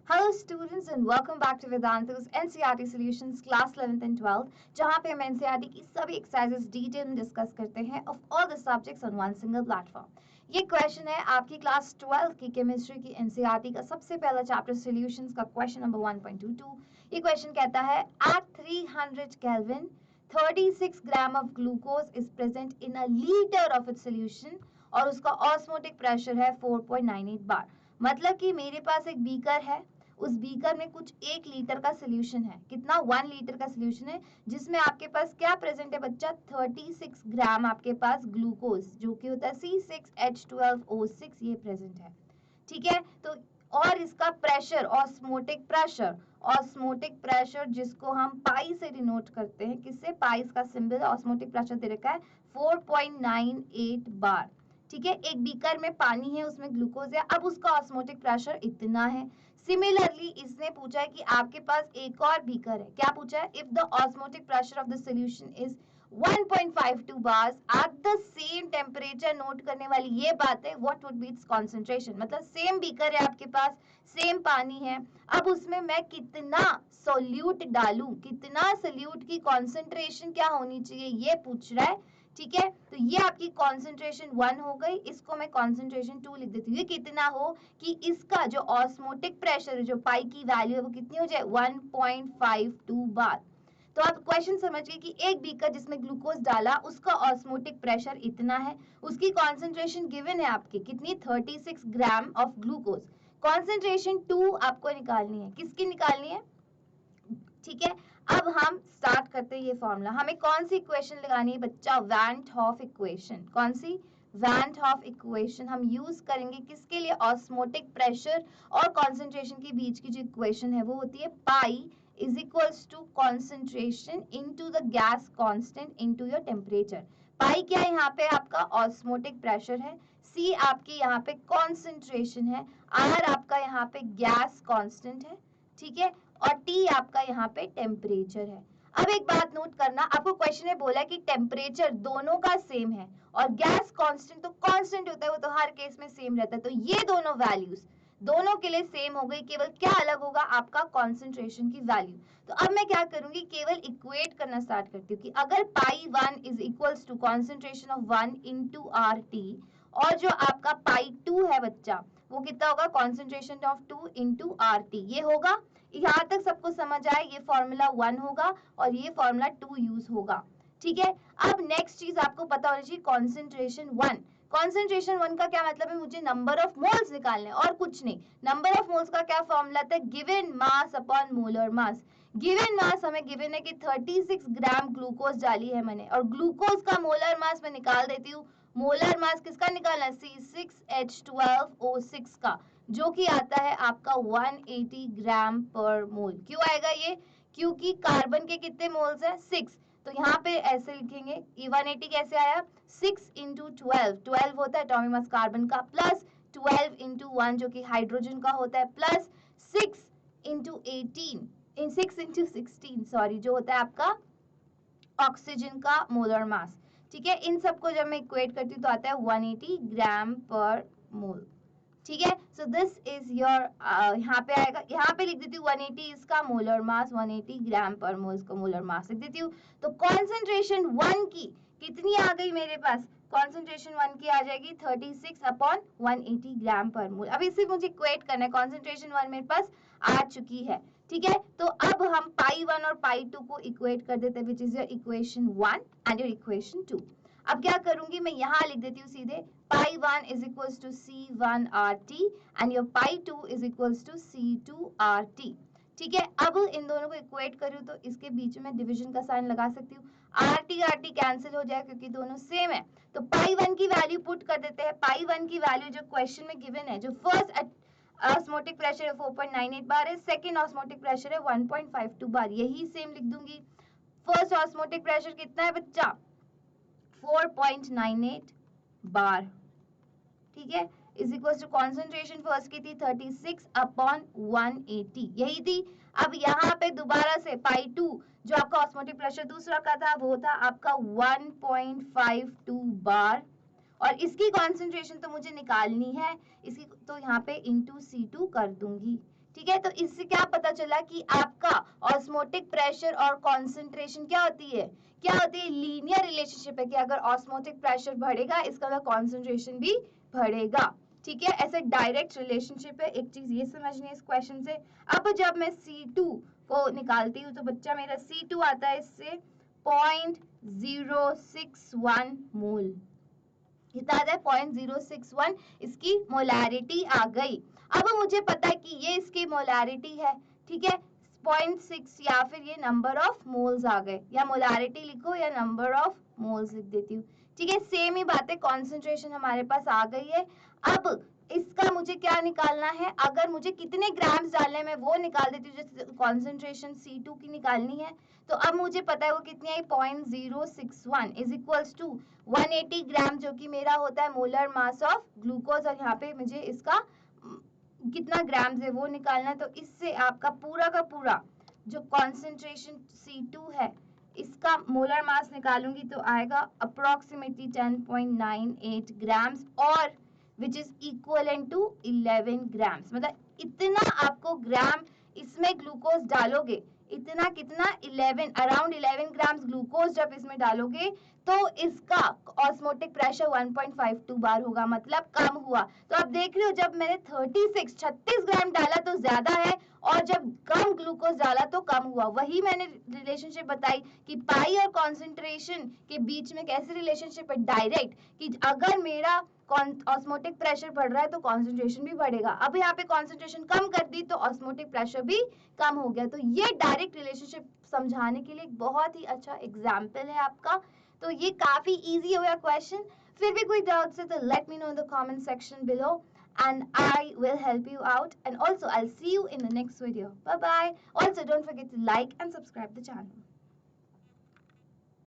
Hello students and welcome back to Vedantu's NCERT Solutions class 11th and 12th जहाँ पे हम NCERT की सभी एक्सरसाइजेस डिटेल में डिस्कस करते हैं of all the subjects on one single platform। ये क्वेश्चन है आपकी क्लास 12 की केमिस्ट्री की NCERT का सबसे पहला चैप्टर सॉल्यूशंस का क्वेश्चन नंबर 1.22। ये क्वेश्चन कहता है at 300 Kelvin 36 gram of glucose is present in a liter of its solution और उसका ऑस्मोटिक प्रेशर है 4.98 बार। मतलब कि मेरे पास एक बीकर है, उस बीकर में कुछ 1 लीटर का सोल्यूशन है। कितना? 1 लीटर का सोल्यूशन है जिसमें आपके पास क्या प्रेजेंट है बच्चा? 36 ग्राम आपके पास ग्लूकोज जो कि होता है C6H12O6 ये प्रेजेंट है। ठीक है, तो और इसका प्रेशर ऑस्मोटिक प्रेशर जिसको हम पाई से डिनोट करते हैं, किससे? पाई का सिंबल ऑस्मोटिक प्रेशर दे रखा है 4.98 बार। ठीक है, एक बीकर में पानी है, उसमें ग्लूकोज है, अब उसका ऑस्मोटिक प्रेशर इतना है। सिमिलरली इसने पूछा है कि आपके पास एक और बीकर है, क्या पूछा है? If the osmotic pressure of the solution is 1.52 bars at the same temperature, note करने वाली ये बात है what would be its concentration। मतलब सेम बीकर है आपके पास, सेम पानी है, अब उसमें मैं कितना सोल्यूट डालूं, कितना सोल्यूट की कॉन्सेंट्रेशन क्या होनी चाहिए ये पूछ रहा है। ठीक है, तो ये आपकी कॉन्सेंट्रेशन 1 हो गई, इसको मैं कॉन्सेंट्रेशन 2 लिख देती हूँ। ये कितना हो कि इसका जो ऑस्मोटिक प्रेशर है, जो पाई की वैल्यू है वो कितनी हो जाए? 1.52 बार। तो आप क्वेश्चन समझिए कि एक बीकर जिसमें ग्लूकोज डाला उसका ऑस्मोटिक प्रेशर इतना है, उसकी कॉन्सेंट्रेशन गिवन है आपकी कितनी? 36 ग्राम ऑफ ग्लूकोज। कॉन्सेंट्रेशन 2 आपको निकालनी है, किसकी निकालनी है? ठीक है, अब हम स्टार्ट करते हैं ये फॉर्मूला। हमें कौन सी इक्वेशन लगानी है बच्चा? Van Hoff equation. कौन सी? वैन हॉफ इक्वेशन हम यूज करेंगे किसके लिए? ऑस्मोटिक प्रेशर और कॉन्सेंट्रेशन के बीच की जो इक्वेशन है वो होती है pi is equals to concentration into the gas constant into your temperature. Pi क्या है यहाँ पे? आपका ऑस्मोटिक प्रेशर है, सी आपकी यहाँ पे कॉन्सेंट्रेशन है, आर आपका यहाँ पे गैस कांस्टेंट है। ठीक है, और टी आपका यहाँ पे टेम्परेचर है। अब एक बात नोट करना, आपको क्वेश्चन में बोला है कि टेम्परेचर दोनों का सेम है और गैस कांस्टेंट तो कांस्टेंट होता है, वो तो हर केस में सेम रहता है, तो ये दोनों वैल्यूज दोनों के लिए सेम हो गई, केवल क्या अलग होगा? आपका कॉन्सेंट्रेशन की वैल्यू। तो अब मैं क्या करूंगी? केवल इक्वेट करना स्टार्ट करती हूँ कि अगर pi 1 is equals to concentration of 1 into R T, और जो आपका पाई 2 है बच्चा वो कितना होगा? Concentration of 2 into R T. ये होगा, यहाँ तक सबको समझ आए? ये फॉर्मूला 1 होगा और ये फॉर्मूला 2 यूज होगा। ठीक है, अब नेक्स्ट चीज आपको पता होनी चाहिए, कॉन्सेंट्रेशन 1। कॉन्सेंट्रेशन 1 का क्या मतलब है? मुझे नंबर ऑफ मोल्स निकालने और कुछ नहीं। नंबर ऑफ मोल्स का क्या फॉर्मूला था? Given mass upon molar mass. Given mass हमें गिवन है कि 36 ग्राम ग्लूकोज डाली है मैंने, और ग्लूकोज का मोलर मास मैं निकाल देती हूँ। मोलर मास किसका निकालना है? C6H12O6 का, जो कि आता है आपका 180 ग्राम पर मोल। क्यों आएगा ये? क्योंकि कार्बन के कितने मोल्स हैं? 6। तो यहाँ पे ऐसे लिखेंगे कि 180 कैसे आया? 6 इंटू 12 होता है एटॉमिक मास कार्बन का, प्लस 12 इंटू 1 जो कि हाइड्रोजन का होता है, प्लस 6 इंटू 18 6 इंटू 16 सॉरी जो होता है आपका ऑक्सीजन का मोलर मास। ठीक है, इन सबको जब मैं इक्वेट करती हूँ तो आता है 180 ग्राम पर मोल। ठीक है, सो दिस इज योर, यहाँ पे आएगा, यहाँ पे लिख देती हूँ 180 इसका मोलर मास, 180 ग्राम पर मोल इसका मोलर मास लिख देती हूँ। तो कॉन्सेंट्रेशन 1 की कितनी आ गई मेरे पास? कॉन्सेंट्रेशन 1 की आ जाएगी 36 अपॉन 180 ग्राम पर मोल। अब इसे मुझे इक्वेट करना है, कॉन्सेंट्रेशन 1 मेरे पास आ चुकी है। ठीक है, तो अब हम पाई 1 और पाई 2 को इक्वेट कर देते हैं, which is your equation 1 and your equation 2। अब क्या करूंगी मैं? यहाँ लिख देती हूँ सीधे पाई 1 is equals to C1RT and your pi 2 is equals to C2RT। ठीक है, अब इन दोनों को इक्वेट करूँ तो इसके बीच में डिवीजन का साइन लगा सकती हूँ, RT कैंसिल हो जाए क्योंकि दोनों सेम है। तो पाई 1 की वैल्यू पुट कर देते हैं। पाई 1 की वैल्यू जो क्वेश्चन में गिवन है, जो फर्स्ट ऑस्मोटिक प्रेशर है 4.98 बार है, सेकेंड ऑस्मोटिक प्रेशर है 1.52 बार, यही सेम लिख दूंगी। फर्स्ट ऑस्मोटिक प्रेशर कितना है बच्चा? 4.98 बार। ठीक है, is equal to concentration first की थी 36 अपॉन 180, यही थी। अब यहाँ पे दोबारा से पाई 2 जो आपका ऑस्मोटिक प्रेशर दूसरा का था वो था आपका 1.52 बार, और इसकी कॉन्सेंट्रेशन तो मुझे निकालनी है, इसकी तो यहाँ पे इंटू C2 कर दूंगी। ठीक है, तो इससे क्या पता चला कि आपका ऑस्मोटिक प्रेशर और कॉन्सेंट्रेशन क्या होती है, लीनियर रिलेशनशिप है कि अगर ऑस्मोटिक प्रेशर बढ़ेगा इसका कॉन्सेंट्रेशन भी बढ़ेगा। ठीक है, ऐसे डायरेक्ट रिलेशनशिप है। एक चीज ये समझनी है इस क्वेश्चन से। अब जब मैं C2 को निकालती हूँ तो बच्चा मेरा C2 आता है इससे 0.061 मोल। कितना आता है 0.061, इसकी मोलैरिटी आ गई। अब मुझे पता है कि ये इसकी मोलैरिटी है, ठीक है, 0.6 या फिर ये नंबर ऑफ मोल्स आ गए, या मोलैरिटी लिखो या नंबर ऑफ मोल्स लिख देती हूँ। ठीक है, सेम ही बात है, कॉन्सेंट्रेशन हमारे पास आ गई है। अब इसका मुझे क्या निकालना है, अगर मुझे कितने ग्राम्स डालने में वो निकाल देती हूँ, जैसे कॉन्सेंट्रेशन C2 की निकालनी है तो अब मुझे पता है वो कितनी आई 0.061 इज इक्वल्स टू 180 ग्राम जो कि मेरा होता है मोलर मास ऑफ ग्लूकोज, और यहाँ पे मुझे इसका कितना ग्राम्स है वो निकालना है। तो इससे आपका पूरा का पूरा जो कॉन्सेंट्रेशन C2 है इसका मोलर मास निकालूंगी तो आएगा अप्रोक्सीमेटली 10.98 ग्राम्स, और which is equivalent to 11 grams. मतलब इतना आपको ग्राम इसमें ग्लूकोज डालोगे, इतना कितना 11, अराउंड 11 ग्राम्स ग्लूकोज जब इसमें डालोगे तो इसका ऑस्मोटिक प्रेशर 1.52 बार होगा, मतलब कम हुआ। तो आप देख रहे हो जब मैंने 36 ग्राम डाला तो ज्यादा है, और जब कम ग्लूकोज डाला तो कम हुआ। वही मैंने रिलेशनशिप बताई कि पाई और कॉन्सेंट्रेशन के बीच में कैसी रिलेशनशिप है, डायरेक्ट, कि अगर मेरा ऑस्मोटिक प्रेशर बढ़ रहा है तो कॉन्सेंट्रेशन भी बढ़ेगा। अब यहाँ पे कॉन्सेंट्रेशन कम कर दी तो ऑस्मोटिक प्रेशर भी कम हो गया। तो ये डायरेक्ट रिलेशनशिप समझाने के लिए एक बहुत ही अच्छा एग्जाम्पल है आपका। तो ये काफी इजी हो गया क्वेश्चन। फिर भी कोई डाउट्स है तो let me know in the comment section below and I will help you out, and also I'll see you in the next video. Bye bye. Also don't forget to like and subscribe the channel.